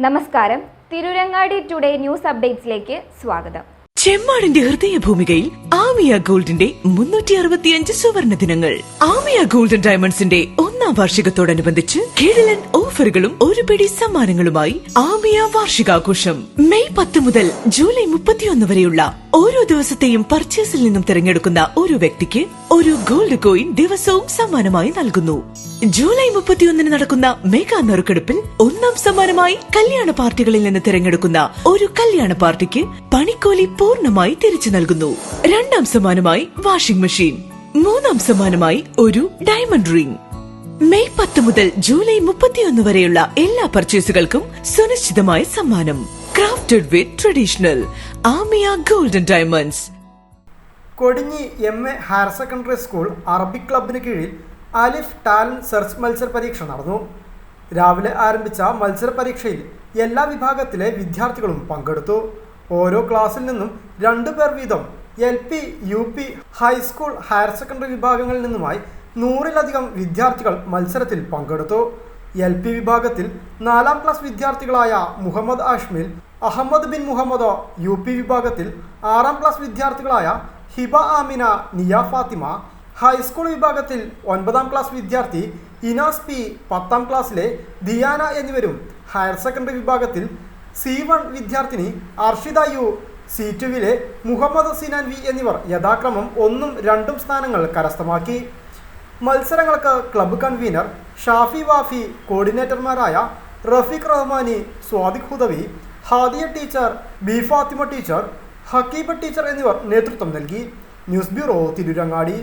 നമസ്കാരം, Tirurangadi today news അപ്ഡേറ്റ്സിലേക്ക് സ്വാഗതം. ചെമ്മാടിന്റെ ഹൃദയഭൂമികയിൽ ആമിയ ഗോൾഡിന്റെ 365 സുവർണ ദിനങ്ങൾ. ആമിയ ഗോൾഡൻ ഡയമണ്ട്സിന്റെ 1ാം വാർഷികത്തോടനുബന്ധിച്ച് കിടിലൻ ഓഫറുകളും ഒരു പിടി സമ്മാനങ്ങളുമായി ആമിയ വാർഷികാഘോഷം. മെയ് 10 മുതൽ ജൂലൈ 31 വരെയുള്ള ഓരോ ദിവസത്തെയും പർച്ചേസിൽ നിന്നും തിരഞ്ഞെടുക്കുന്ന ഒരു വ്യക്തിക്ക് ഒരു ഗോൾഡ് കോയിൻ ദിവസവും സമ്മാനമായി നൽകുന്നു. ജൂലൈ 31 നടക്കുന്ന മെഗാ നറുക്കെടുപ്പിൽ 1ാം സമ്മാനമായി കല്യാണ പാർട്ടികളിൽ നിന്ന് തിരഞ്ഞെടുക്കുന്ന ഒരു കല്യാണ പാർട്ടിക്ക് പണിക്കൂലി പൂർണ്ണമായി തിരിച്ചു നൽകുന്നു. 2ാം സമ്മാനമായി വാഷിംഗ് മെഷീൻ, 3ാം സമ്മാനമായി ഒരു ഡയമണ്ട് റിംഗ്. മെയ് 10 മുതൽ ജൂലൈ 31 വരെയുള്ള എല്ലാ പർച്ചേസുകൾക്കും സുനിശ്ചിതമായ സമ്മാനം. ക്രാഫ്റ്റഡ് വിത്ത് ട്രഡീഷണൽ ആമിയ golden diamonds. Kodinhi MA higher secondary school Arabic ക്ലബിന് കീഴിൽ അലിഫ് ടാലന്റ് സെർച്ച് മത്സര പരീക്ഷ നടന്നു. രാവിലെ ആരംഭിച്ച മത്സര പരീക്ഷയിൽ എല്ലാ വിഭാഗത്തിലെ വിദ്യാർത്ഥികളും പങ്കെടുത്തു. ഓരോ ക്ലാസ്സിൽ നിന്നും 2 പേർ വീതം LP, UP, high school, higher secondary വിഭാഗങ്ങളിൽ നിന്നുമായി 100-ലധികം വിദ്യാർത്ഥികൾ മത്സരത്തിൽ പങ്കെടുത്തു. LP വിഭാഗത്തിൽ 4ാം ക്ലാസ് വിദ്യാർത്ഥികളായ മുഹമ്മദ് ആഷ്മിൽ, അഹമ്മദ് ബിൻ മുഹമ്മദ്, UP വിഭാഗത്തിൽ 6ാം ക്ലാസ് വിദ്യാർത്ഥികളായ ഹിബ ആമിന, നിയ ഫാത്തിമ, ഹൈസ്കൂൾ വിഭാഗത്തിൽ 9ാം ക്ലാസ് വിദ്യാർത്ഥി ഇനാസ് പി, 10ാം ക്ലാസ്സിലെ ദിയാന എന്നിവരും, ഹയർ സെക്കൻഡറി വിഭാഗത്തിൽ C1 വിദ്യാർത്ഥിനി അർഷിദ യു, C2വിലെ മുഹമ്മദ് സിനാൻ വി എന്നിവർ യഥാക്രമം 1ഉം 2ഉം സ്ഥാനങ്ങൾ കരസ്ഥമാക്കി. മത്സരങ്ങൾക്ക് ക്ലബ്ബ് കൺവീനർ ഷാഫി വാഫി, കോർഡിനേറ്റർമാരായ Rafeeq Rahmani, Sadiq Hudawi, Hadiya teacher, B Fathima teacher, Haqeeba teacher എന്നിവർ നേതൃത്വം നൽകി. News bureau, Tirurangadi.